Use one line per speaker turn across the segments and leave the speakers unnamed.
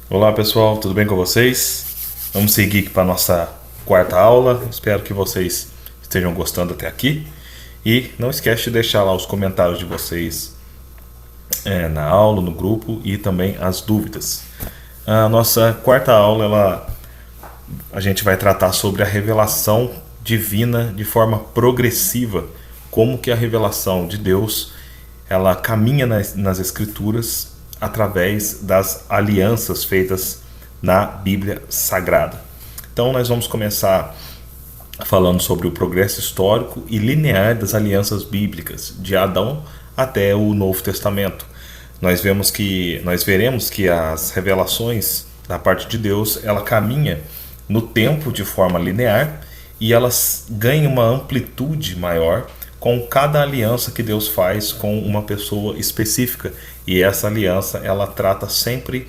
Olá pessoal, tudo bem com vocês? Vamos seguir aqui para a nossa quarta aula. Espero que vocês estejam gostando até aqui. E não esquece de deixar lá os comentários de vocês na aula, no grupo e também as dúvidas. A nossa quarta aula, a gente vai tratar sobre a revelação divina de forma progressiva. Como que a revelação de Deus ela caminha nas Escrituras através das alianças feitas na Bíblia Sagrada. Então nós vamos começar falando sobre o progresso histórico e linear das alianças bíblicas, de Adão até o Novo Testamento. Nós veremos que as revelações da parte de Deus, ela caminha no tempo de forma linear e elas ganham uma amplitude maior com cada aliança que Deus faz com uma pessoa específica. E essa aliança, ela trata sempre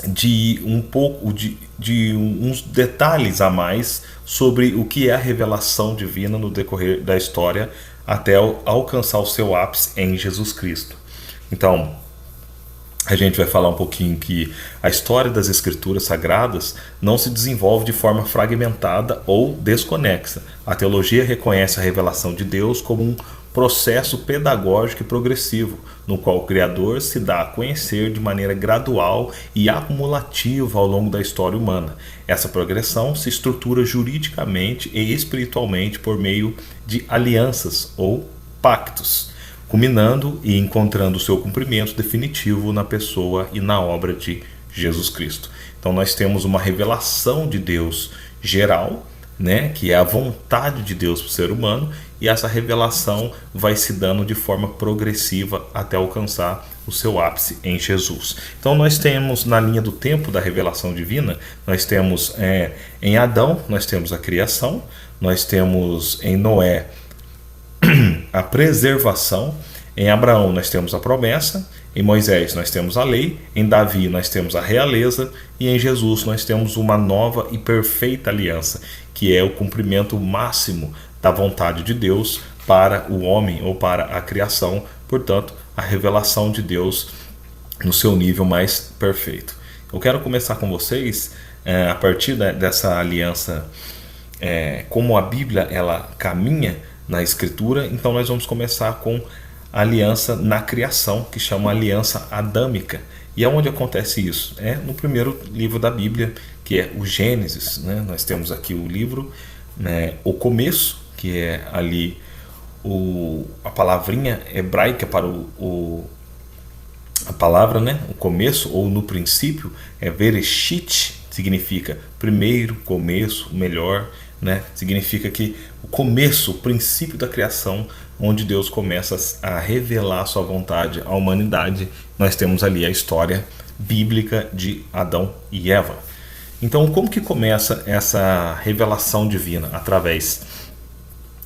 de um pouco de uns detalhes a mais sobre o que é a revelação divina no decorrer da história até alcançar o seu ápice em Jesus Cristo. Então, a gente vai falar um pouquinho que a história das Escrituras Sagradas não se desenvolve de forma fragmentada ou desconexa. A teologia reconhece a revelação de Deus como um processo pedagógico e progressivo, no qual o Criador se dá a conhecer de maneira gradual e acumulativa ao longo da história humana. Essa progressão se estrutura juridicamente e espiritualmente por meio de alianças ou pactos, culminando e encontrando seu cumprimento definitivo na pessoa e na obra de Jesus Cristo. Então nós temos uma revelação de Deus geral, né, que é a vontade de Deus para o ser humano, e essa revelação vai se dando de forma progressiva até alcançar o seu ápice em Jesus. Então nós temos na linha do tempo da revelação divina, nós temos em Adão, nós temos a criação, nós temos em Noé a preservação, em Abraão nós temos a promessa, em Moisés nós temos a lei, em Davi nós temos a realeza e em Jesus nós temos uma nova e perfeita aliança, que é o cumprimento máximo da vontade de Deus para o homem ou para a criação, portanto, a revelação de Deus no seu nível mais perfeito. Eu quero começar com vocês a partir dessa aliança, como a Bíblia ela caminha na Escritura. Então nós vamos começar com a aliança na criação, que chama aliança adâmica. E aonde acontece isso? É no primeiro livro da Bíblia, que é o Gênesis, né? Nós temos aqui o livro, né, o começo, que é ali a palavrinha hebraica para a palavra, né, o começo, ou no princípio, é Bereshit, significa primeiro, começo, melhor, né? Significa que o começo, o princípio da criação, onde Deus começa a revelar a sua vontade à humanidade. Nós temos ali a história bíblica de Adão e Eva. Então, como que começa essa revelação divina? Através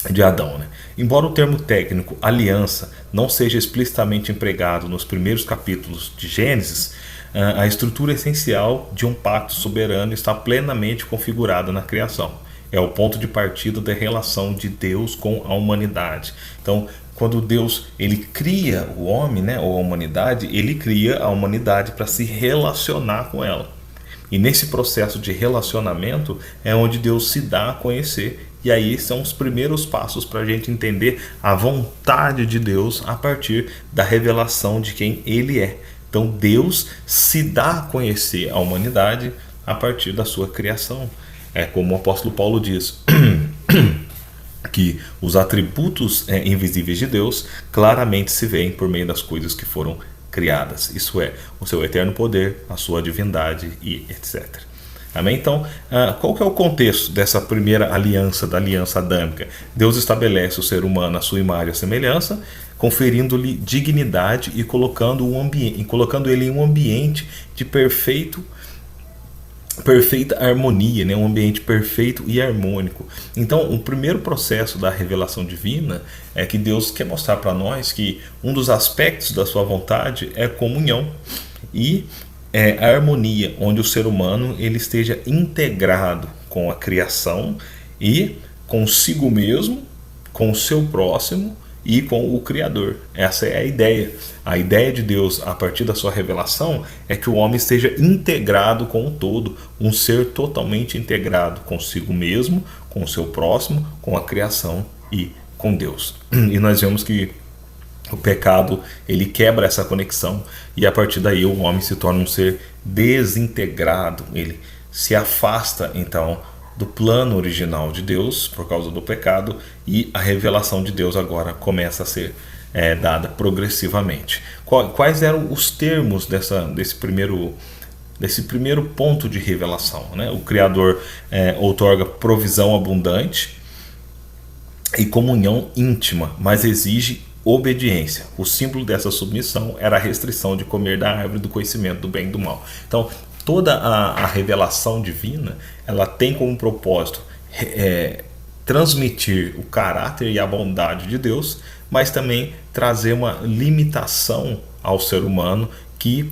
de Adão, né? Embora o termo técnico aliança não seja explicitamente empregado nos primeiros capítulos de Gênesis, a estrutura essencial de um pacto soberano está plenamente configurada na criação. É o ponto de partida da relação de Deus com a humanidade. Então, quando Deus ele cria o homem, né, ou a humanidade, ele cria a humanidade para se relacionar com ela. E nesse processo de relacionamento é onde Deus se dá a conhecer. E aí são os primeiros passos para a gente entender a vontade de Deus a partir da revelação de quem Ele é. Então Deus se dá a conhecer a humanidade a partir da sua criação. É como o apóstolo Paulo diz, que os atributos invisíveis de Deus claramente se veem por meio das coisas que foram criadas. Isso é, o seu eterno poder, a sua divindade e etc. Amém? Então, qual que é o contexto dessa primeira aliança, da aliança adâmica? Deus estabelece o ser humano à sua imagem e semelhança, conferindo-lhe dignidade e colocando ele em um ambiente de perfeita harmonia, né? Um ambiente perfeito e harmônico. Então, o primeiro processo da revelação divina é que Deus quer mostrar para nós que um dos aspectos da sua vontade é comunhão e a harmonia, onde o ser humano ele esteja integrado com a criação e consigo mesmo, com o seu próximo e com o Criador. Essa é a ideia. A ideia de Deus, a partir da sua revelação, é que o homem esteja integrado com o todo, um ser totalmente integrado consigo mesmo, com o seu próximo, com a criação e com Deus. E nós vemos que o pecado, ele quebra essa conexão, e a partir daí o homem se torna um ser desintegrado, ele se afasta então do plano original de Deus por causa do pecado, e a revelação de Deus agora começa a ser dada progressivamente. Quais eram os termos desse primeiro ponto de revelação, né? O Criador outorga provisão abundante e comunhão íntima, mas exige obediência. O símbolo dessa submissão era a restrição de comer da árvore do conhecimento do bem e do mal. Então, toda a revelação divina, ela tem como propósito transmitir o caráter e a bondade de Deus, mas também trazer uma limitação ao ser humano que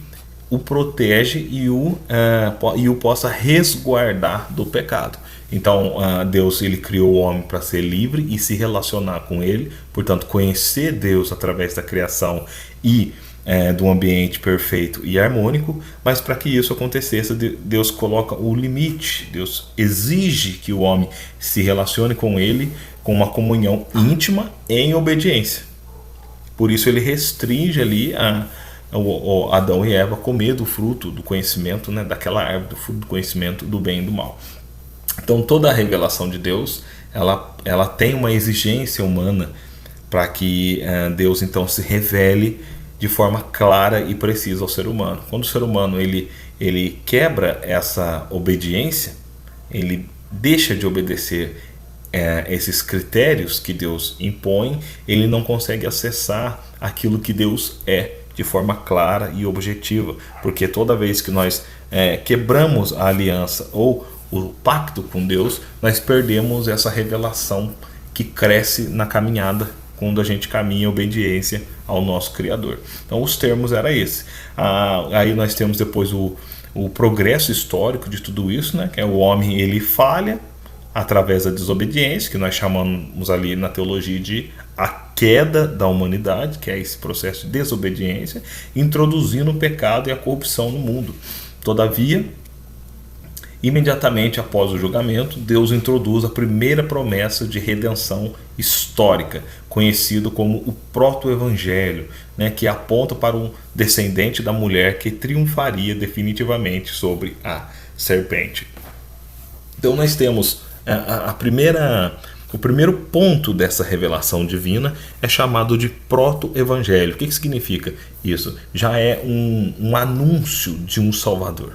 o protege e o possa resguardar do pecado. Então, Deus, ele criou o homem para ser livre e se relacionar com ele, portanto, conhecer Deus através da criação e do ambiente perfeito e harmônico, mas para que isso acontecesse, Deus coloca o limite. Deus exige que o homem se relacione com ele com uma comunhão íntima em obediência. Por isso ele restringe ali o Adão e Eva comer do fruto do conhecimento, né, daquela árvore, do fruto do conhecimento do bem e do mal. Então toda a revelação de Deus, ela tem uma exigência humana para que Deus então se revele de forma clara e precisa ao ser humano. Quando o ser humano ele quebra essa obediência, ele deixa de obedecer esses critérios que Deus impõe, ele não consegue acessar aquilo que Deus é de forma clara e objetiva, porque toda vez que nós quebramos a aliança ou o pacto com Deus, nós perdemos essa revelação que cresce na caminhada quando a gente caminha em obediência ao nosso Criador. Então os termos eram esses. Aí nós temos depois o progresso histórico de tudo isso, né? Que é o homem, ele falha através da desobediência, que nós chamamos ali na teologia de a queda da humanidade, que é esse processo de desobediência, introduzindo o pecado e a corrupção no mundo. Todavia, imediatamente após o julgamento, Deus introduz a primeira promessa de redenção histórica, conhecido como o proto-evangelho, né, que aponta para um descendente da mulher que triunfaria definitivamente sobre a serpente. Então nós temos o primeiro ponto dessa revelação divina é chamado de proto-evangelho. O que significa isso? Já é um anúncio de um Salvador.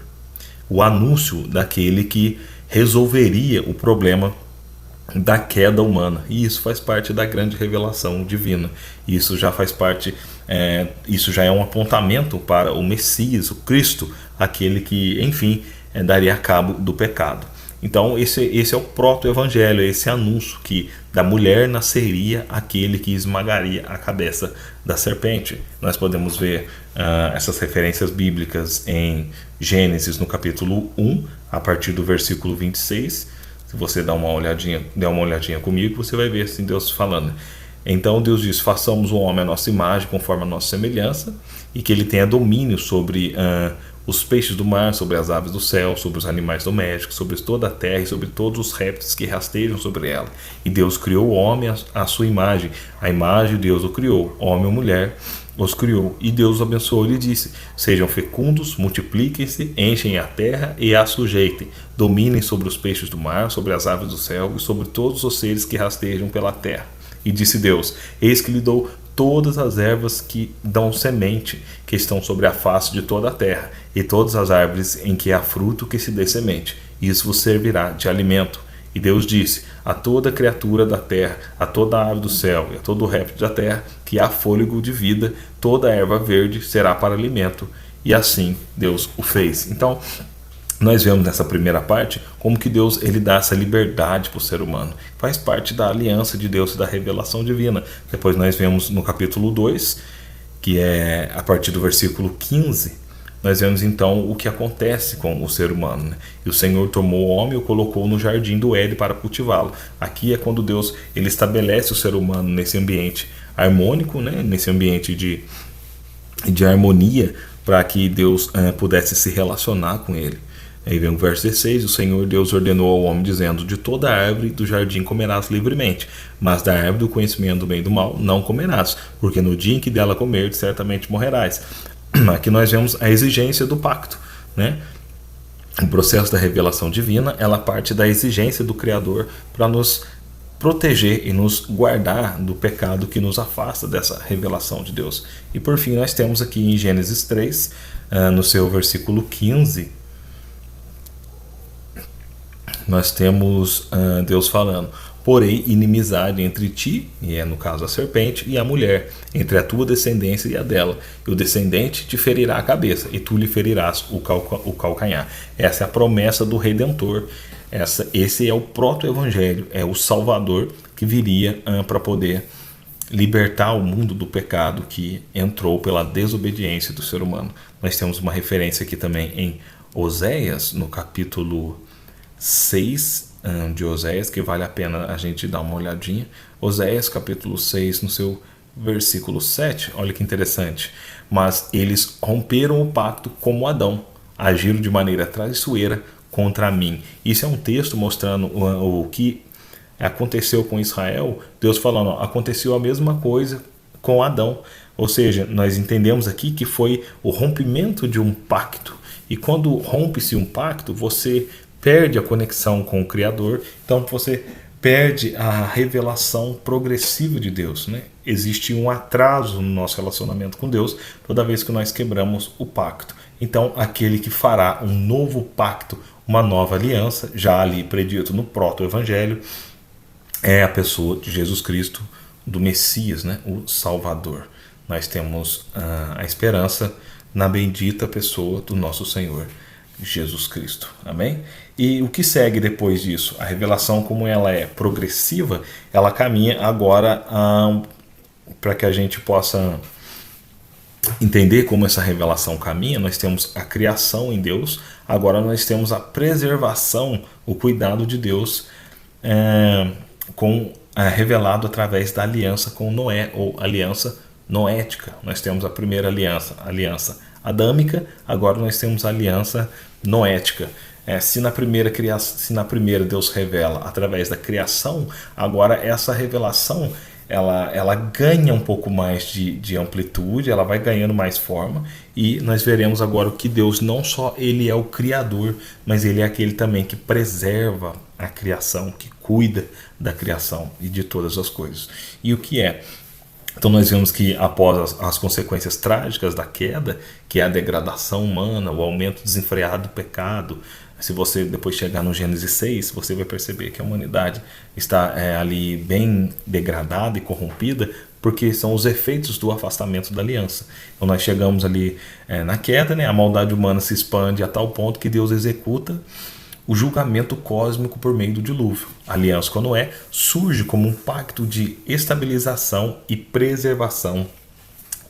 O anúncio daquele que resolveria o problema da queda humana. E isso faz parte da grande revelação divina. Isso já faz parte, isso já é um apontamento para o Messias, o Cristo, aquele que, enfim, daria cabo do pecado. Então esse é o proto-evangelho, esse anúncio que da mulher nasceria aquele que esmagaria a cabeça da serpente. Nós podemos ver essas referências bíblicas em Gênesis no capítulo 1, a partir do versículo 26. Se você der uma olhadinha comigo, você vai ver assim Deus falando. Então Deus diz: façamos o homem à nossa imagem, conforme a nossa semelhança, e que ele tenha domínio sobre os peixes do mar, sobre as aves do céu, sobre os animais domésticos, sobre toda a terra e sobre todos os répteis que rastejam sobre ela. E Deus criou o homem à sua imagem. A imagem de Deus o criou, homem ou mulher os criou. E Deus os abençoou e lhe disse: sejam fecundos, multipliquem-se, enchem a terra e a sujeitem. Dominem sobre os peixes do mar, sobre as aves do céu e sobre todos os seres que rastejam pela terra. E disse Deus: eis que lhe dou todas as ervas que dão semente, que estão sobre a face de toda a terra, e todas as árvores em que há fruto que se dê semente. Isso vos servirá de alimento. E Deus disse: a toda criatura da terra, a toda ave do céu e a todo réptil da terra, que há fôlego de vida, toda erva verde será para alimento. E assim Deus o fez. Então, nós vemos nessa primeira parte como que Deus ele dá essa liberdade para o ser humano. Faz parte da aliança de Deus e da revelação divina. Depois nós vemos no capítulo 2, que é a partir do versículo 15, nós vemos então o que acontece com o ser humano, né? E o Senhor tomou o homem e o colocou no jardim do Éden para cultivá-lo. Aqui é quando Deus ele estabelece o ser humano nesse ambiente harmônico, né, nesse ambiente de harmonia, para que Deus pudesse se relacionar com ele. Aí vem o verso 16: o Senhor Deus ordenou ao homem, dizendo: de toda árvore do jardim comerás livremente, mas da árvore do conhecimento do bem e do mal não comerás, porque no dia em que dela comerdes, certamente morrerás. Aqui nós vemos a exigência do pacto, né? O processo da revelação divina, ela parte da exigência do Criador para nos proteger e nos guardar do pecado que nos afasta dessa revelação de Deus. E por fim nós temos aqui em Gênesis 3, no seu versículo 15, nós temos Deus falando: porém inimizade entre ti, e é no caso a serpente, e a mulher, entre a tua descendência e a dela, e o descendente te ferirá a cabeça, e tu lhe ferirás o calcanhar. Essa é a promessa do Redentor. Esse é o proto-evangelho, é o Salvador que viria para poder libertar o mundo do pecado que entrou pela desobediência do ser humano. Nós temos uma referência aqui também em Oséias, no capítulo 6 de Oséias, que vale a pena a gente dar uma olhadinha. Oséias capítulo 6, no seu versículo 7, olha que interessante: mas eles romperam o pacto como Adão, agiram de maneira traiçoeira contra mim. Isso é um texto mostrando o que aconteceu com Israel. Deus falando: aconteceu a mesma coisa com Adão. Ou seja, nós entendemos aqui que foi o rompimento de um pacto, e quando rompe-se um pacto, você perde a conexão com o Criador, então você perde a revelação progressiva de Deus, né? Existe um atraso no nosso relacionamento com Deus toda vez que nós quebramos o pacto. Então aquele que fará um novo pacto, uma nova aliança, já ali predito no proto-evangelho, é a pessoa de Jesus Cristo, do Messias, né? O Salvador. Nós temos a esperança na bendita pessoa do nosso Senhor Jesus Cristo. Amém? E o que segue depois disso? A revelação, como ela é progressiva, ela caminha agora para que a gente possa entender como essa revelação caminha. Nós temos a criação em Deus, agora nós temos a preservação, o cuidado de Deus revelado através da aliança com Noé, ou aliança noética. Nós temos a primeira aliança, a aliança adâmica, agora nós temos a aliança noética. Se na primeira Deus revela através da criação, agora essa revelação ela ganha um pouco mais de amplitude, ela vai ganhando mais forma, e nós veremos agora o que Deus, não só ele é o Criador, mas ele é aquele também que preserva a criação, que cuida da criação e de todas as coisas. E o que é? Então nós vemos que após as consequências trágicas da queda, que é a degradação humana, o aumento desenfreado do pecado, se você depois chegar no Gênesis 6, você vai perceber que a humanidade está ali bem degradada e corrompida, porque são os efeitos do afastamento da aliança. Então nós chegamos ali na queda, né? A maldade humana se expande a tal ponto que Deus executa o julgamento cósmico por meio do dilúvio. A aliança com Noé surge como um pacto de estabilização e preservação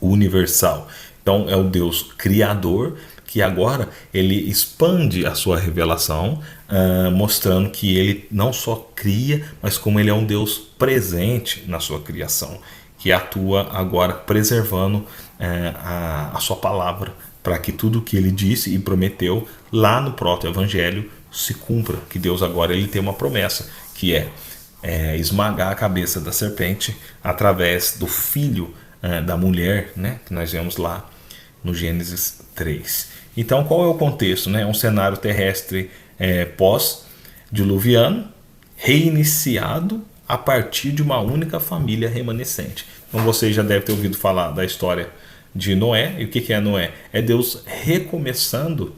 universal. Então é o Deus Criador que agora ele expande a sua revelação, mostrando que ele não só cria, mas como ele é um Deus presente na sua criação, que atua agora preservando a sua palavra, para que tudo o que ele disse e prometeu lá no proto-evangelho se cumpra. Que Deus agora ele tem uma promessa, que é esmagar a cabeça da serpente através do filho da mulher, né? Que nós vemos lá no Gênesis 3. Então qual é o contexto? Né? É um cenário terrestre pós-diluviano, reiniciado a partir de uma única família remanescente. Então você já deve ter ouvido falar da história de Noé. E o que é Noé? É Deus recomeçando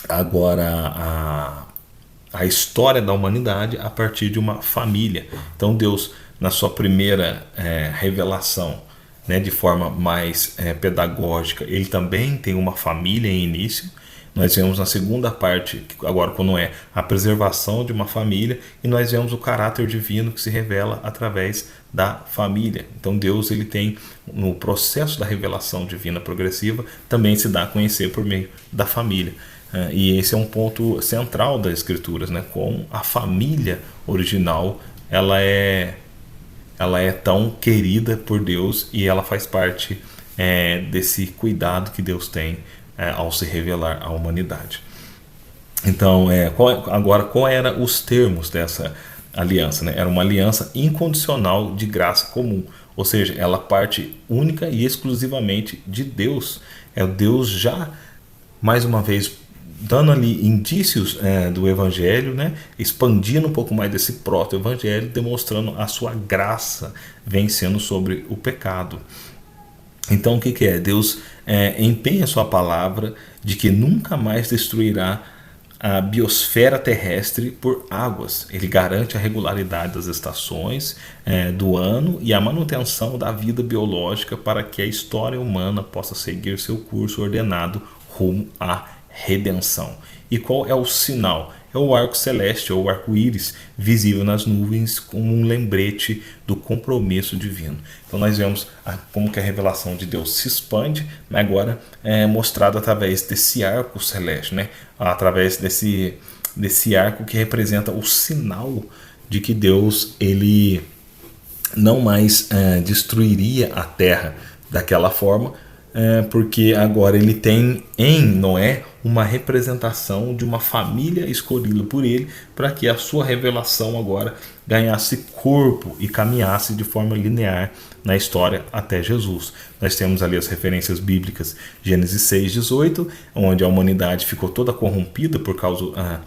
agora a história da humanidade a partir de uma família. Então Deus, na sua primeira revelação, né, de forma mais pedagógica, ele também tem uma família em início. Nós vemos na segunda parte, agora com Noé, a preservação de uma família, e nós vemos o caráter divino que se revela através da família. Então Deus ele tem, no processo da revelação divina progressiva, também se dá a conhecer por meio da família. E esse é um ponto central das Escrituras, né? Com a família original, ela ela é tão querida por Deus e ela faz parte desse cuidado que Deus tem ao se revelar à humanidade. Então, qual eram os termos dessa aliança? Né? Era uma aliança incondicional de graça comum, ou seja, ela parte única e exclusivamente de Deus. É o Deus já, mais uma vez, dando ali indícios do Evangelho, né? Expandindo um pouco mais desse proto-evangelho, demonstrando a sua graça vencendo sobre o pecado. Então o que é? Deus empenha sua palavra de que nunca mais destruirá a biosfera terrestre por águas. Ele garante a regularidade das estações do ano e a manutenção da vida biológica para que a história humana possa seguir seu curso ordenado rumo à redenção. E qual é o sinal? É o arco celeste, ou o arco-íris, visível nas nuvens como um lembrete do compromisso divino. Então nós vemos como que a revelação de Deus se expande, mas agora é mostrado através desse arco celeste, né? Através desse arco que representa o sinal de que Deus ele não mais destruiria a terra daquela forma, porque agora ele tem em Noé uma representação de uma família escolhida por ele para que a sua revelação agora ganhasse corpo e caminhasse de forma linear na história até Jesus. Nós temos ali as referências bíblicas, Gênesis 6:18, onde a humanidade ficou toda corrompida por causa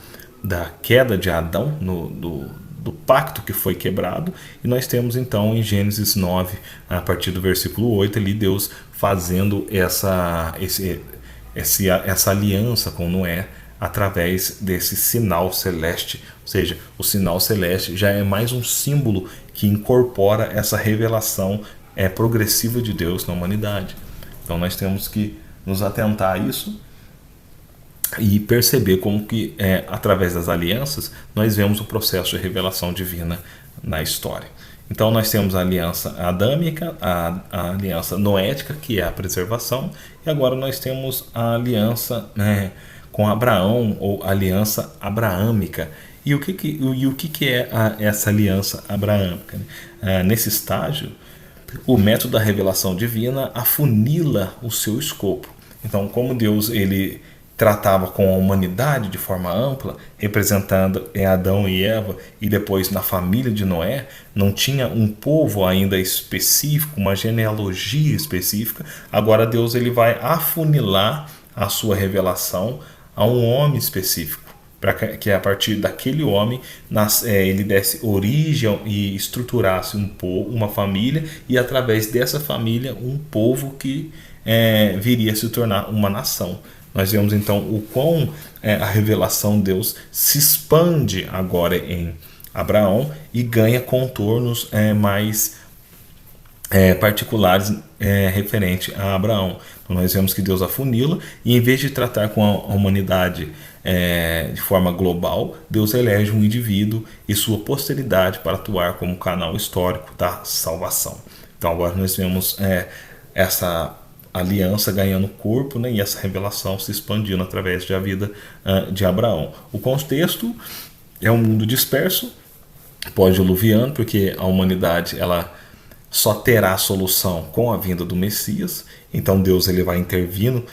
da queda de Adão do pacto que foi quebrado, e nós temos então em Gênesis 9, a partir do versículo 8, ali Deus fazendo essa aliança com Noé através desse sinal celeste. Ou seja, o sinal celeste já é mais um símbolo que incorpora essa revelação progressiva de Deus na humanidade. Então nós temos que nos atentar a isso e perceber como que através das alianças nós vemos o processo de revelação divina na história. Então nós temos a aliança adâmica, a aliança noética, que é a preservação, e agora nós temos a aliança com Abraão, ou aliança abraâmica. E o que é essa aliança abraâmica? Nesse estágio, o método da revelação divina afunila o seu escopo. Então, como Deus ele tratava com a humanidade de forma ampla, representando Adão e Eva, e depois na família de Noé, não tinha um povo ainda específico, uma genealogia específica. Agora Deus ele vai afunilar a sua revelação a um homem específico, para que a partir daquele homem ele desse origem e estruturasse uma família, e através dessa família um povo que viria a se tornar uma nação. Nós vemos então o quão a revelação de Deus se expande agora em Abraão e ganha contornos mais particulares referente a Abraão. Então nós vemos que Deus afunila, e em vez de tratar com a humanidade de forma global, Deus elege um indivíduo e sua posteridade para atuar como canal histórico da salvação. Então agora nós vemos essa aliança ganhando corpo, né, e essa revelação se expandindo através da vida de Abraão. O contexto é um mundo disperso, pós-diluviano, porque a humanidade ela só terá solução com a vinda do Messias. Então Deus ele vai intervindo,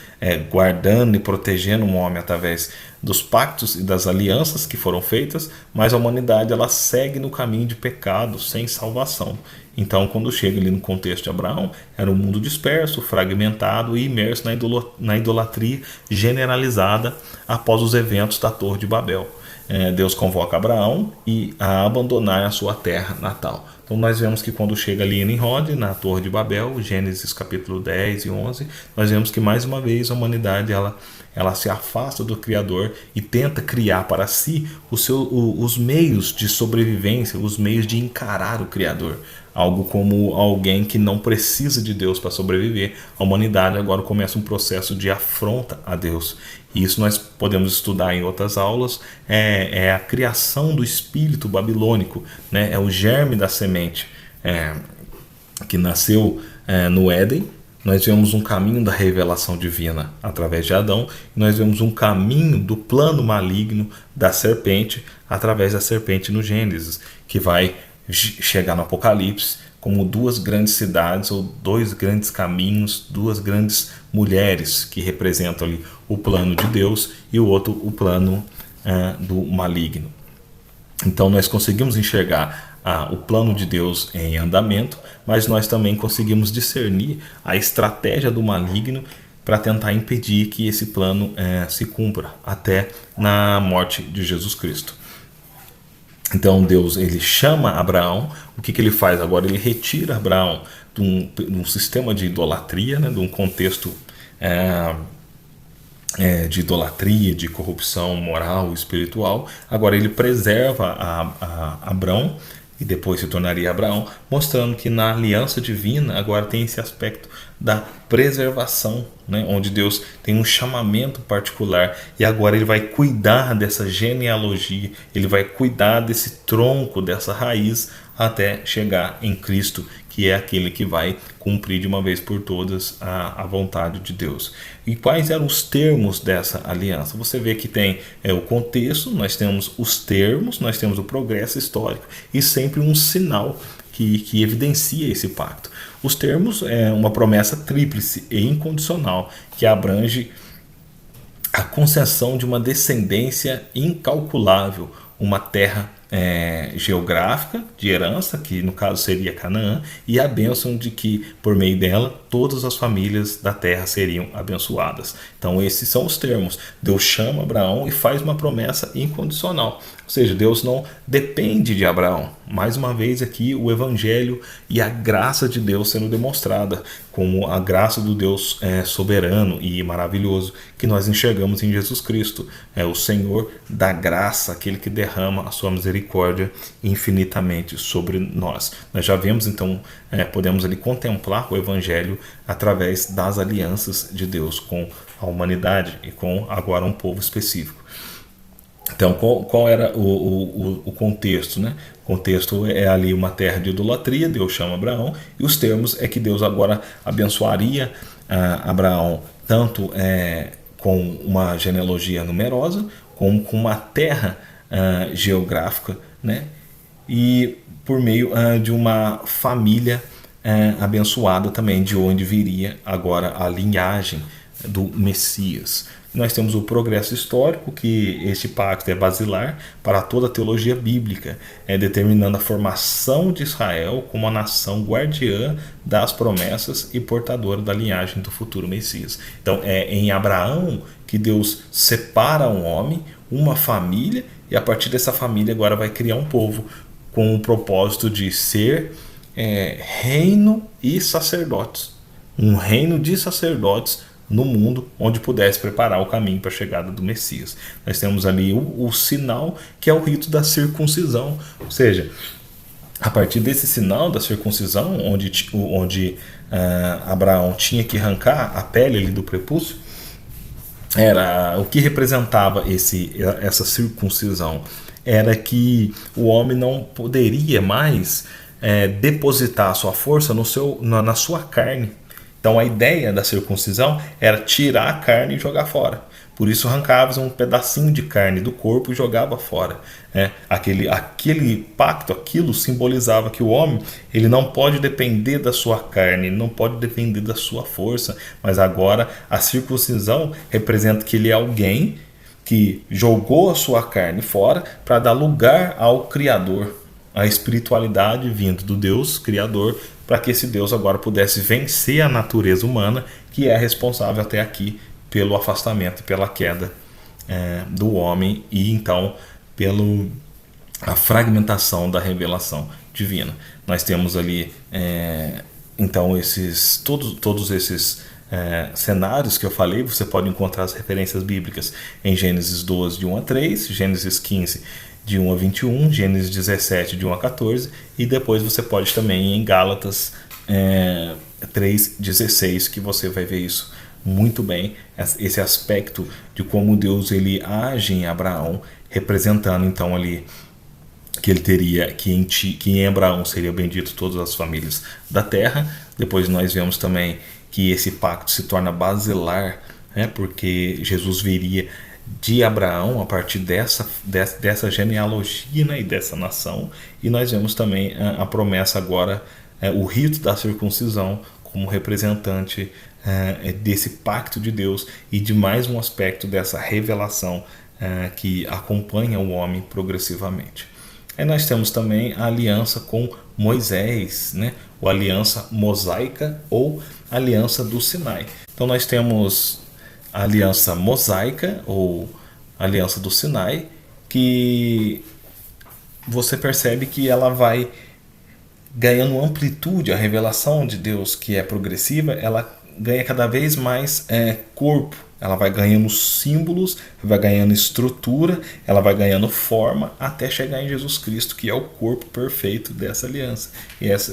guardando e protegendo o homem através dos pactos e das alianças que foram feitas, mas a humanidade ela segue no caminho de pecado sem salvação. Então, quando chega ali no contexto de Abraão, era um mundo disperso, fragmentado e imerso na idolatria generalizada após os eventos da Torre de Babel. Deus convoca Abraão a abandonar a sua terra natal. Então nós vemos que quando chega ali em Nimrod, na Torre de Babel, Gênesis capítulo 10 e 11, nós vemos que mais uma vez a humanidade ela se afasta do Criador e tenta criar para si os meios de sobrevivência, os meios de encarar o Criador. Algo como alguém que não precisa de Deus para sobreviver. A humanidade agora começa um processo de afronta a Deus. E isso nós podemos estudar em outras aulas. É a criação do espírito babilônico, né? É o germe da semente que nasceu no Éden. Nós vemos um caminho da revelação divina através de Adão, e nós vemos um caminho do plano maligno da serpente através da serpente no Gênesis, que vai chegar no Apocalipse como duas grandes cidades ou dois grandes caminhos, duas grandes mulheres que representam ali o plano de Deus e o outro o plano do maligno. Então nós conseguimos enxergar o plano de Deus em andamento, mas nós também conseguimos discernir a estratégia do maligno para tentar impedir que esse plano se cumpra até na morte de Jesus Cristo. Então Deus, ele chama Abraão. O que ele faz agora? Ele retira Abraão de um sistema de idolatria, né, de um contexto de idolatria, de corrupção moral e espiritual. Agora ele preserva a Abraão, e depois se tornaria Abraão, mostrando que na aliança divina agora tem esse aspecto da preservação, né? Onde Deus tem um chamamento particular e agora ele vai cuidar dessa genealogia, ele vai cuidar desse tronco, dessa raiz, até chegar em Cristo, que é aquele que vai cumprir de uma vez por todas a vontade de Deus. E quais eram os termos dessa aliança? Você vê que tem o contexto, nós temos os termos, nós temos o progresso histórico e sempre um sinal que evidencia esse pacto. Os termos é uma promessa tríplice e incondicional que abrange a concessão de uma descendência incalculável, uma terra geográfica de herança, que no caso seria Canaã, e a bênção de que por meio dela todas as famílias da terra seriam abençoadas. Então esses são os termos. Deus chama Abraão e faz uma promessa incondicional, ou seja, Deus não depende de Abraão. Mais uma vez aqui o evangelho e a graça de Deus sendo demonstrada como a graça do Deus soberano e maravilhoso que nós enxergamos em Jesus Cristo, o Senhor da graça, aquele que derrama a sua misericórdia infinitamente sobre nós. Nós já vemos então, podemos ali contemplar o evangelho através das alianças de Deus com a humanidade e com agora um povo específico. Então, qual era o contexto, né? O contexto é ali uma terra de idolatria, Deus chama Abraão, e os termos é que Deus agora abençoaria Abraão tanto com uma genealogia numerosa, como com uma terra geográfica, né? E por meio de uma família abençoada também, de onde viria agora a linhagem do Messias. Nós temos o progresso histórico, que este pacto é basilar para toda a teologia bíblica, determinando a formação de Israel como a nação guardiã das promessas e portadora da linhagem do futuro Messias. Então é em Abraão que Deus separa um homem, uma família, e a partir dessa família agora vai criar um povo com o propósito de ser reino e sacerdotes. Um reino de sacerdotes no mundo, onde pudesse preparar o caminho para a chegada do Messias. Nós temos ali o sinal, que é o rito da circuncisão, ou seja, a partir desse sinal da circuncisão, onde Abraão tinha que arrancar a pele ali do prepúcio, era o que representava essa circuncisão, era que o homem não poderia mais depositar a sua força na sua carne. Então a ideia da circuncisão era tirar a carne e jogar fora. Por isso arrancava um pedacinho de carne do corpo e jogava fora. Aquele pacto, aquilo simbolizava que o homem ele não pode depender da sua carne, ele não pode depender da sua força. Mas agora a circuncisão representa que ele é alguém que jogou a sua carne fora para dar lugar ao Criador, a espiritualidade vindo do Deus Criador, para que esse Deus agora pudesse vencer a natureza humana, que é responsável até aqui pelo afastamento e pela queda do homem, e então pela fragmentação da revelação divina. Nós temos ali então todos esses cenários que eu falei. Você pode encontrar as referências bíblicas em Gênesis 12, de 1 a 3, Gênesis 15, de 1 a 21, Gênesis 17, de 1 a 14, e depois você pode também ir em Gálatas 3:16, que você vai ver isso muito bem, esse aspecto de como Deus ele age em Abraão, representando então ali que ele teria, que em Abraão seria bendito todas as famílias da terra. Depois nós vemos também que esse pacto se torna basilar, porque Jesus viria de Abraão a partir dessa genealogia, e dessa nação. E nós vemos também a promessa agora o rito da circuncisão como representante desse pacto de Deus e de mais um aspecto dessa revelação que acompanha o homem progressivamente. Aí nós temos também a aliança com Moisés, né? Ou aliança mosaica ou aliança do Sinai. Então nós temos a aliança mosaica ou aliança do Sinai, que você percebe que ela vai ganhando amplitude. A revelação de Deus, que é progressiva, ela ganha cada vez mais corpo. Ela vai ganhando símbolos, vai ganhando estrutura, ela vai ganhando forma até chegar em Jesus Cristo, que é o corpo perfeito dessa aliança.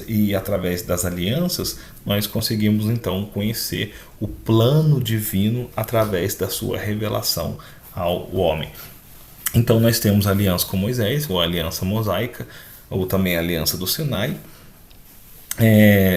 E através das alianças, nós conseguimos então conhecer o plano divino através da sua revelação ao homem. Então nós temos a aliança com Moisés, ou a aliança mosaica, ou também a aliança do Sinai.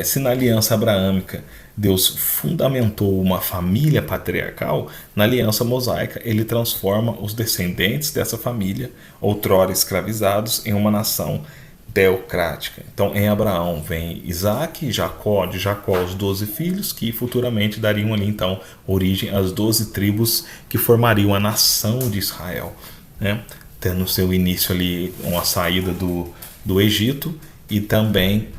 Se na aliança abraâmica Deus fundamentou uma família patriarcal, na aliança mosaica ele transforma os descendentes dessa família, outrora escravizados, em uma nação teocrática. Então em Abraão vem Isaac, Jacó, de Jacó os 12 filhos, que futuramente dariam ali então origem às 12 tribos que formariam a nação de Israel, né? Tendo seu início ali uma saída do Egito e também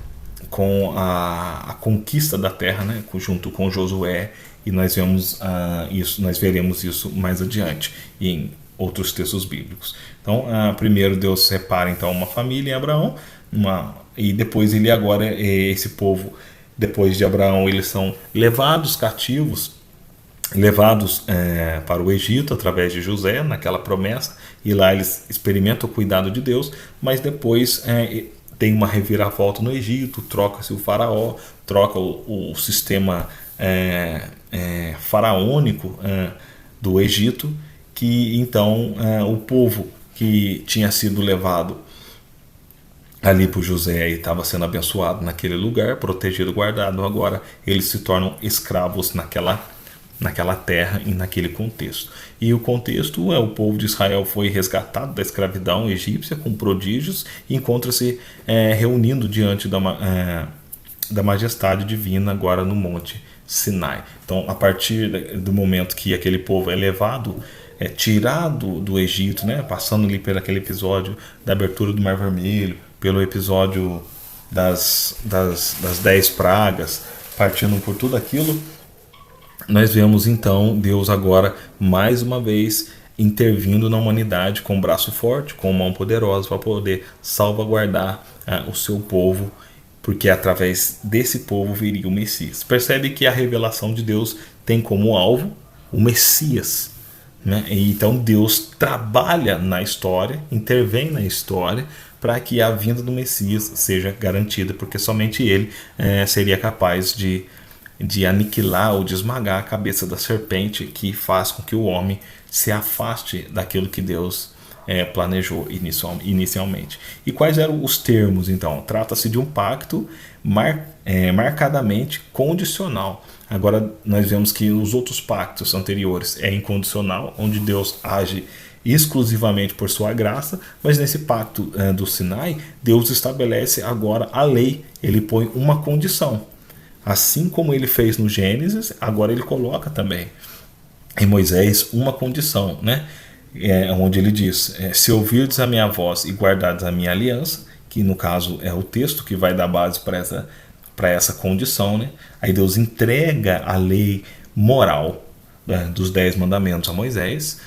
com a conquista da terra, né, junto com Josué, e nós veremos isso mais adiante em outros textos bíblicos. Então, primeiro Deus separa então uma família em Abraão, e depois esse povo, depois de Abraão, eles são levados cativos, levados para o Egito através de José, naquela promessa, e lá eles experimentam o cuidado de Deus, mas depois tem uma reviravolta no Egito, troca-se o faraó, troca o sistema faraônico do Egito, que então o povo que tinha sido levado ali por José e estava sendo abençoado naquele lugar, protegido, guardado, agora eles se tornam escravos naquela terra e naquele contexto. E o contexto o povo de Israel foi resgatado da escravidão egípcia com prodígios e encontra-se reunindo diante da majestade divina agora no Monte Sinai. Então, a partir do momento que aquele povo é levado, tirado do Egito, né, passando ali por aquele episódio da abertura do Mar Vermelho, pelo episódio das 10 pragas, partindo por tudo aquilo, nós vemos então Deus agora mais uma vez intervindo na humanidade com um braço forte, com mão poderosa, para poder salvaguardar o seu povo, porque através desse povo viria o Messias. Percebe que a revelação de Deus tem como alvo o Messias, né? E então Deus trabalha na história, intervém na história para que a vinda do Messias seja garantida, porque somente ele seria capaz de aniquilar ou de esmagar a cabeça da serpente, que faz com que o homem se afaste daquilo que Deus planejou inicialmente. E quais eram os termos então? Trata-se de um pacto marcadamente condicional. Agora nós vemos que os outros pactos anteriores é incondicional, onde Deus age exclusivamente por sua graça, mas nesse pacto do Sinai, Deus estabelece agora a lei, ele põe uma condição. Assim como ele fez no Gênesis, agora ele coloca também em Moisés uma condição, né? Onde ele diz, se ouvirdes a minha voz e guardardes a minha aliança, que no caso é o texto que vai dar base para essa condição, né? Aí Deus entrega a lei moral dos 10 mandamentos a Moisés,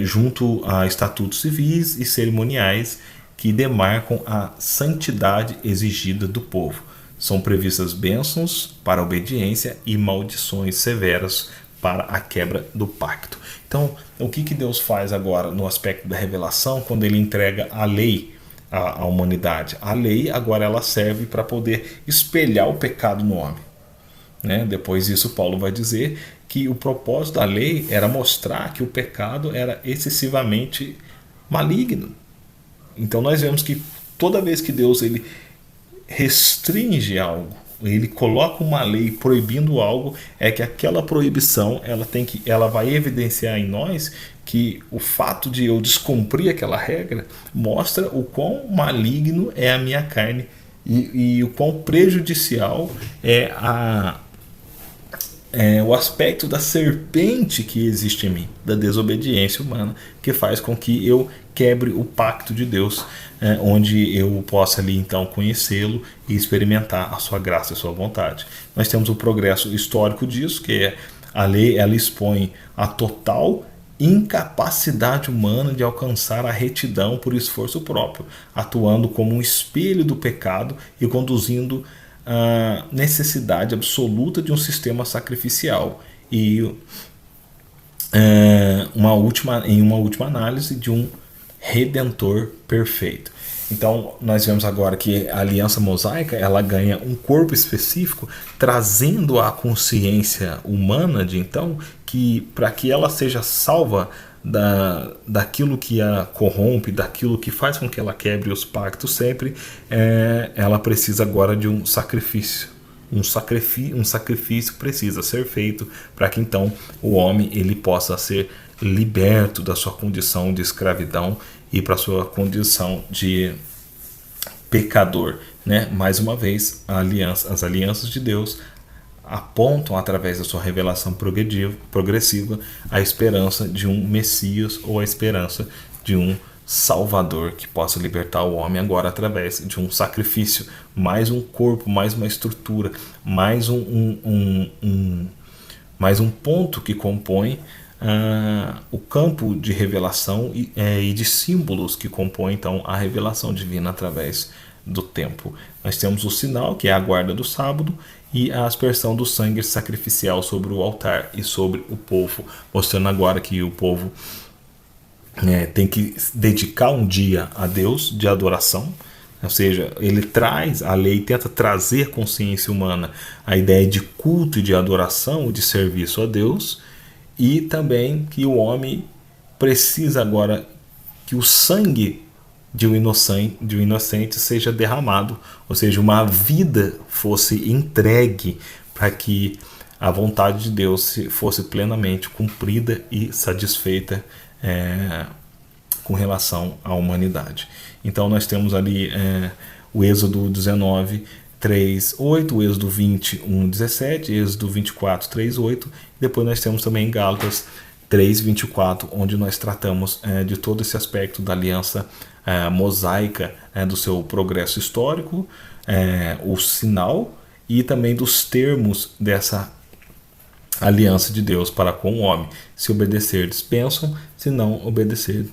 junto a estatutos civis e cerimoniais que demarcam a santidade exigida do povo. São previstas bênçãos para a obediência e maldições severas para a quebra do pacto. Então, o que Deus faz agora no aspecto da revelação, quando ele entrega a lei à humanidade? A lei agora ela serve para poder espelhar o pecado no homem, né? Depois disso, Paulo vai dizer que o propósito da lei era mostrar que o pecado era excessivamente maligno. Então nós vemos que toda vez que Deus ele restringe algo, ele coloca uma lei proibindo algo, é que aquela proibição ela vai evidenciar em nós que o fato de eu descumprir aquela regra mostra o quão maligno é a minha carne e o quão prejudicial é o aspecto da serpente que existe em mim, da desobediência humana, que faz com que eu quebre o pacto de Deus, onde eu possa ali então conhecê-lo e experimentar a sua graça e a sua vontade. Nós temos o progresso histórico disso, que é a lei, ela expõe a total incapacidade humana de alcançar a retidão por esforço próprio, atuando como um espelho do pecado e conduzindo a necessidade absoluta de um sistema sacrificial e em uma última análise de um redentor perfeito. Então nós vemos agora que a aliança mosaica ela ganha um corpo específico, trazendo a consciência humana de então que para que ela seja salva daquilo que a corrompe, daquilo que faz com que ela quebre os pactos sempre, ela precisa agora de um sacrifício. Um sacrifício precisa ser feito para que então o homem ele possa ser liberto da sua condição de escravidão e para a sua condição de pecador, né? Mais uma vez, as alianças de Deus apontam através da sua revelação progressiva a esperança de um Messias ou a esperança de um Salvador que possa libertar o homem agora através de um sacrifício, mais um corpo, mais uma estrutura, mais mais um ponto que compõe o campo de revelação e de símbolos que compõem então a revelação divina através do tempo. Nós temos o sinal, que é a guarda do sábado, e a aspersão do sangue sacrificial sobre o altar e sobre o povo, mostrando agora que o povo tem que dedicar um dia a Deus de adoração, ou seja, a lei tenta trazer à consciência humana a ideia de culto e de adoração, de serviço a Deus, e também que o homem precisa agora que o sangue de um inocente seja derramado, ou seja, uma vida fosse entregue para que a vontade de Deus fosse plenamente cumprida e satisfeita com relação à humanidade. Então nós temos ali o Êxodo 19, 3:8, o Êxodo 20, 1:17, Êxodo 24, 3:8. Depois nós temos também Gálatas 3:24, onde nós tratamos de todo esse aspecto da aliança mosaica, do seu progresso histórico, o sinal e também dos termos dessa aliança de Deus para com o homem. Se obedecerdes, bênção; se não obedecer,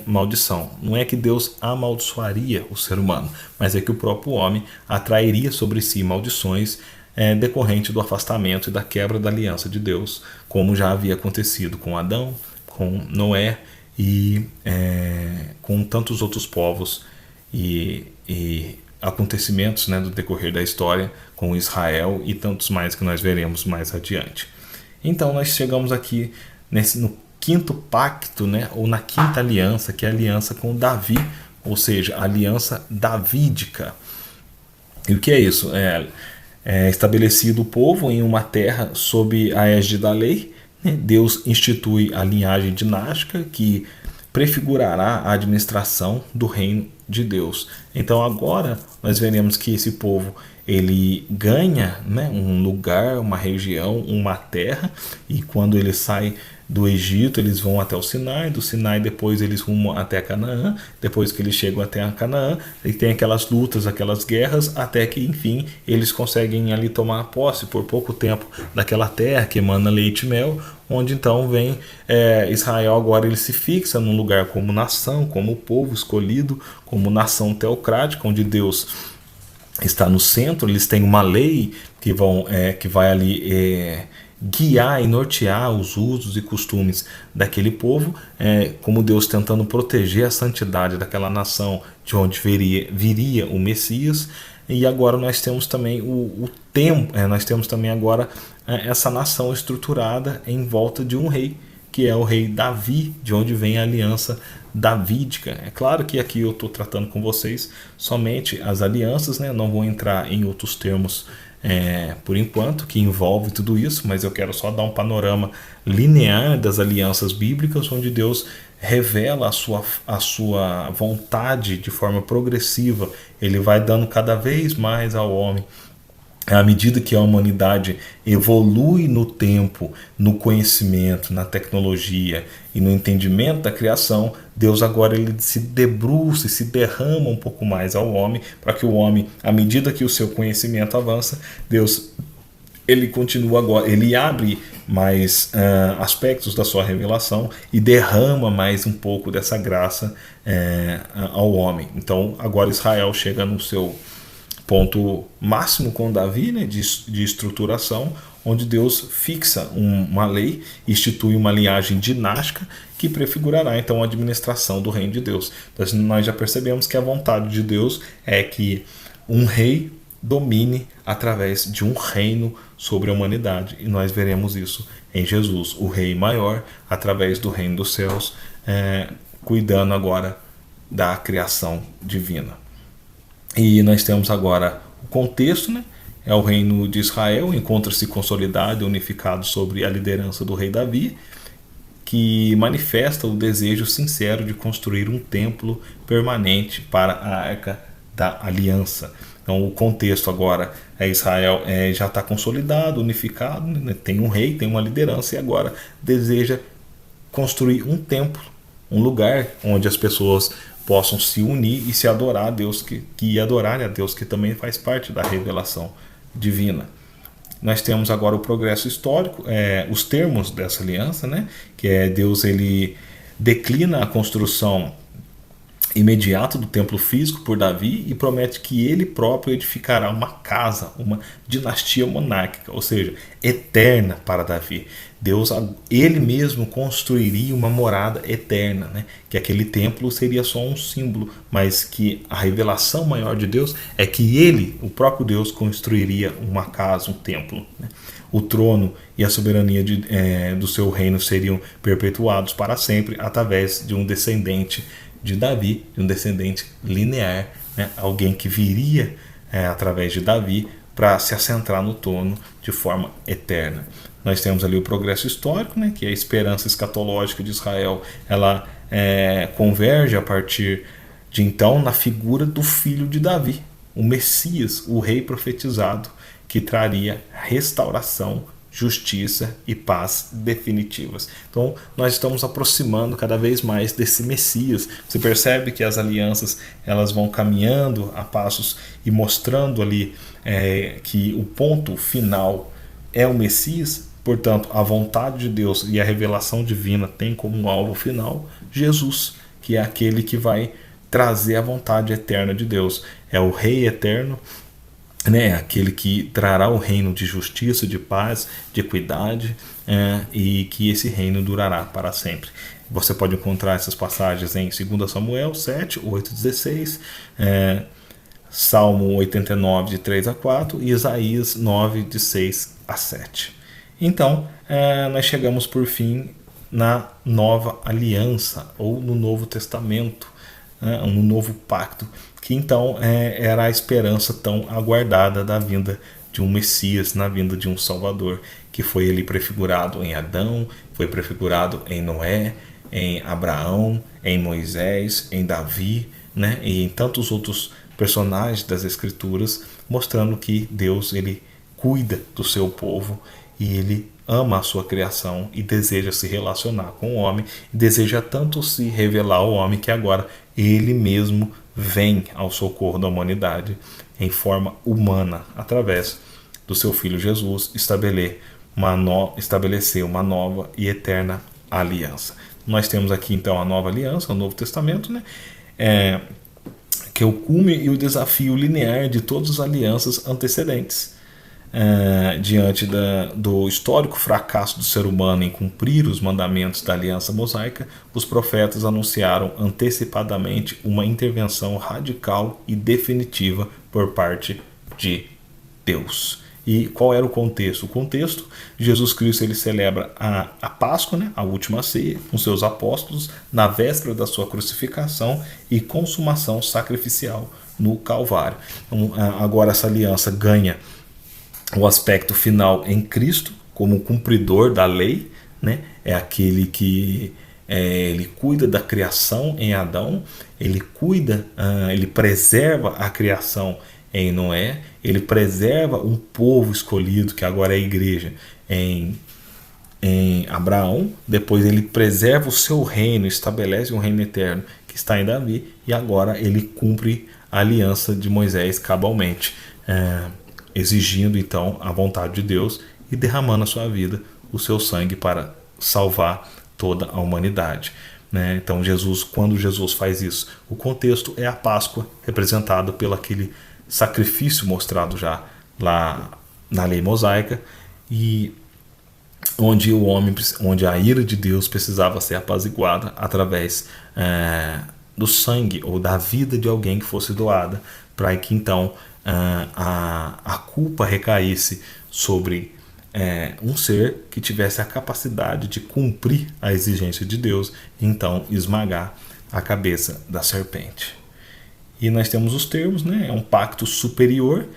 maldição. Não é que Deus amaldiçoaria o ser humano, mas é que o próprio homem atrairia sobre si maldições decorrente do afastamento e da quebra da aliança de Deus, como já havia acontecido com Adão, com Noé e com tantos outros povos e acontecimentos do decorrer da história com Israel e tantos mais que nós veremos mais adiante. Então nós chegamos aqui no quinto pacto, ou na quinta aliança, que é a aliança com Davi, ou seja, a aliança davídica. E o que é isso? É estabelecido o povo em uma terra sob a égide da lei. Deus institui a linhagem dinástica que prefigurará a administração do reino de Deus. Então agora nós veremos que esse povo ele ganha um lugar, uma região, uma terra, e quando ele sai do Egito eles vão até o Sinai, do Sinai depois eles rumam até Canaã, depois que eles chegam até a Canaã e tem aquelas lutas, aquelas guerras, até que enfim eles conseguem ali tomar posse por pouco tempo daquela terra que emana leite e mel, onde então vem Israel. Agora ele se fixa num lugar como nação, como povo escolhido, como nação teocrática, onde Deus está no centro. Eles têm uma lei que vai ali guiar e nortear os usos e costumes daquele povo, como Deus tentando proteger a santidade daquela nação de onde viria o Messias. E agora nós temos também o tempo, nós temos também agora essa nação estruturada em volta de um rei, que é o rei Davi, de onde vem a aliança davídica. É claro que aqui eu estou tratando com vocês somente as alianças, não vou entrar em outros termos por enquanto, que envolve tudo isso, mas eu quero só dar um panorama linear das alianças bíblicas, onde Deus revela a sua vontade de forma progressiva. Ele vai dando cada vez mais ao homem. À medida que a humanidade evolui no tempo, no conhecimento, na tecnologia e no entendimento da criação, Deus agora ele se debruça e se derrama um pouco mais ao homem, para que o homem, à medida que o seu conhecimento avança, Deus ele continua agora, ele abre mais aspectos da sua revelação e derrama mais um pouco dessa graça ao homem. Então agora Israel chega no seu ponto máximo com Davi, né, de estruturação, onde Deus fixa uma lei, institui uma linhagem dinástica que prefigurará então a administração do reino de Deus. Então nós já percebemos que a vontade de Deus é que um rei domine através de um reino sobre a humanidade, e nós veremos isso em Jesus, o rei maior, através do reino dos céus, cuidando agora da criação divina. E nós temos agora o contexto, né? É o reino de Israel, encontra-se consolidado e unificado sobre a liderança do rei Davi, que manifesta o desejo sincero de construir um templo permanente para a Arca da Aliança. Então o contexto agora é Israel já está consolidado, unificado, né? Tem um rei, tem uma liderança e agora deseja construir um templo, um lugar onde as pessoas possam se unir e se adorar a Deus, que adorarem a Deus, que também faz parte da revelação divina. Nós temos agora o progresso histórico, os termos dessa aliança, né? Que é Deus ele declina a construção imediata do templo físico por Davi e promete que ele próprio edificará uma casa, uma dinastia monárquica, ou seja, eterna para Davi. Deus, ele mesmo construiria uma morada eterna, né? Que aquele templo seria só um símbolo, mas que a revelação maior de Deus é que ele, o próprio Deus, construiria uma casa, um templo, né? O trono e a soberania do seu reino seriam perpetuados para sempre através de um descendente de Davi, de um descendente linear, né? Alguém que viria através de Davi para se assentar no trono de forma eterna. Nós temos ali o progresso histórico, né? Que é a esperança escatológica de Israel, ela converge a partir de então na figura do filho de Davi, o Messias, o rei profetizado, que traria restauração, justiça e paz definitivas. Então nós estamos aproximando cada vez mais desse Messias. Você percebe que as alianças elas vão caminhando a passos e mostrando ali que o ponto final é o Messias. Portanto, a vontade de Deus e a revelação divina tem como alvo final Jesus, que é aquele que vai trazer a vontade eterna de Deus. É o Rei eterno, né, aquele que trará o reino de justiça, de paz, de equidade, e que esse reino durará para sempre. Você pode encontrar essas passagens em 2 Samuel 7, 8 e 16, Salmo 89, de 3 a 4 e Isaías 9, de 6 a 7. Então, nós chegamos por fim na nova aliança, ou no Novo Testamento, no novo pacto, que então era a esperança tão aguardada da vinda de um Messias, na vinda de um Salvador, que foi ali prefigurado em Adão, foi prefigurado em Noé, em Abraão, em Moisés, em Davi, né, e em tantos outros personagens das Escrituras, mostrando que Deus ele cuida do seu povo e ele ama a sua criação e deseja se relacionar com o homem, e deseja tanto se revelar ao homem que agora ele mesmo vem ao socorro da humanidade em forma humana, através do seu Filho Jesus, estabelecer uma nova e eterna aliança. Nós temos aqui então a nova aliança, o Novo Testamento, né? Que é o cume e o desafio linear de todas as alianças antecedentes. Diante do histórico fracasso do ser humano em cumprir os mandamentos da aliança mosaica, os profetas anunciaram antecipadamente uma intervenção radical e definitiva por parte de Deus. E qual era o contexto? O contexto, Jesus Cristo ele celebra a Páscoa, né, a última ceia, com seus apóstolos, na véspera da sua crucificação e consumação sacrificial no Calvário. Então, agora essa aliança ganha o aspecto final em Cristo, como cumpridor da lei, né? É aquele que ele cuida da criação em Adão, ele cuida, ele preserva a criação em Noé, ele preserva um povo escolhido, que agora é a igreja, em Abraão, depois ele preserva o seu reino, estabelece um reino eterno que está em Davi, e agora ele cumpre a aliança de Moisés cabalmente, exigindo então a vontade de Deus e derramando a sua vida, o seu sangue para salvar toda a humanidade. Então quando Jesus faz isso, o contexto é a Páscoa, representado pelo aquele sacrifício mostrado já lá na lei mosaica, e onde a ira de Deus precisava ser apaziguada através do sangue ou da vida de alguém que fosse doada, para que então a culpa recaísse sobre um ser que tivesse a capacidade de cumprir a exigência de Deus e então esmagar a cabeça da serpente. E nós temos os termos, é um pacto superior,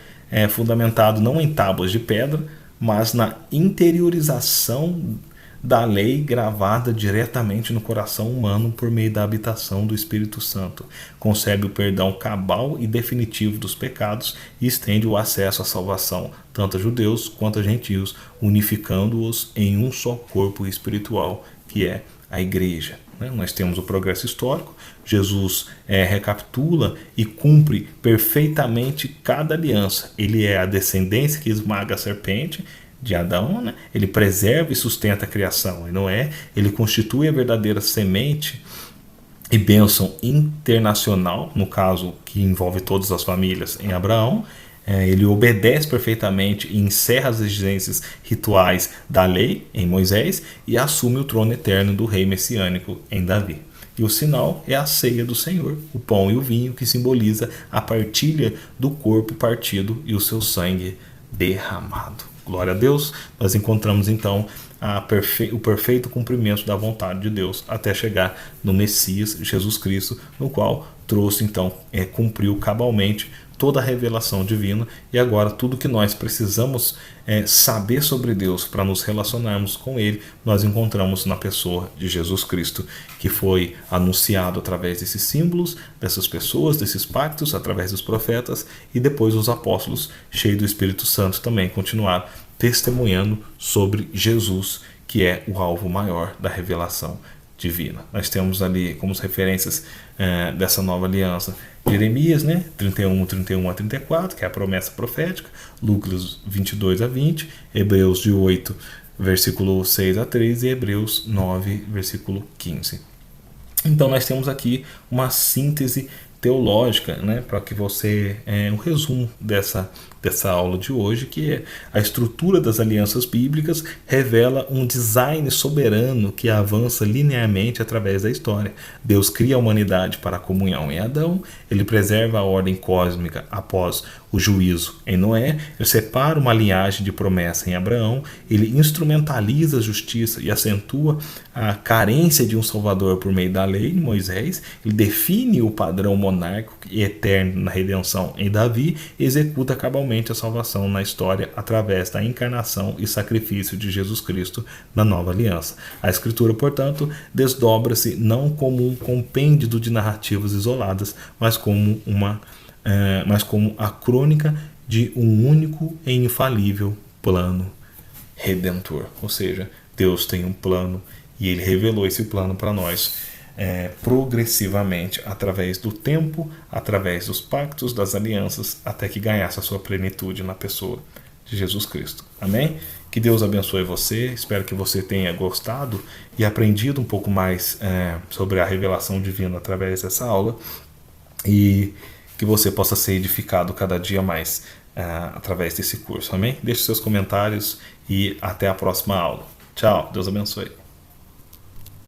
fundamentado não em tábuas de pedra, mas na interiorização da lei gravada diretamente no coração humano por meio da habitação do Espírito Santo. Concebe o perdão cabal e definitivo dos pecados e estende o acesso à salvação, tanto a judeus quanto a gentios, unificando-os em um só corpo espiritual, que é a igreja. Nós temos o progresso histórico, Jesus recapitula e cumpre perfeitamente cada aliança. Ele é a descendência que esmaga a serpente de Adão, ele preserva e sustenta a criação, e Noé, ele constitui a verdadeira semente e bênção internacional, no caso que envolve todas as famílias em Abraão. Ele obedece perfeitamente e encerra as exigências rituais da lei em Moisés e assume o trono eterno do rei messiânico em Davi. E o sinal é a ceia do Senhor, o pão e o vinho, que simboliza a partilha do corpo partido e o seu sangue derramado. Glória a Deus. Nós encontramos então o perfeito cumprimento da vontade de Deus até chegar no Messias, Jesus Cristo, no qual trouxe então, cumpriu cabalmente toda a revelação divina, e agora tudo que nós precisamos saber sobre Deus para nos relacionarmos com Ele, nós encontramos na pessoa de Jesus Cristo, que foi anunciado através desses símbolos, dessas pessoas, desses pactos, através dos profetas, e depois os apóstolos, cheios do Espírito Santo, também continuaram testemunhando sobre Jesus, que é o alvo maior da revelação divina. Nós temos ali como referências dessa nova aliança Jeremias, 31 a 34, que é a promessa profética, Lucas 22 a 20, Hebreus 8, versículo 6 a 13 e Hebreus 9, versículo 15. Então nós temos aqui uma síntese teológica, para que você um resumo dessa aula de hoje, que é a estrutura das alianças bíblicas revela um design soberano que avança linearmente através da história. Deus cria a humanidade para a comunhão em Adão, ele preserva a ordem cósmica após o juízo em Noé, ele separa uma linhagem de promessa em Abraão, ele instrumentaliza a justiça e acentua a carência de um salvador por meio da lei em Moisés, ele define o padrão monárquico e eterno na redenção em Davi e executa cabalmente a salvação na história através da encarnação e sacrifício de Jesus Cristo na nova aliança. A Escritura, portanto, desdobra-se não como um compêndio de narrativas isoladas, mas como a crônica de um único e infalível plano redentor. Ou seja, Deus tem um plano e Ele revelou esse plano para nós progressivamente, através do tempo, através dos pactos, das alianças, até que ganhasse a sua plenitude na pessoa de Jesus Cristo. Amém? Que Deus abençoe você, espero que você tenha gostado e aprendido um pouco mais sobre a revelação divina através dessa aula, e que você possa ser edificado cada dia mais através desse curso. Amém? Deixe seus comentários e até a próxima aula. Tchau, Deus abençoe.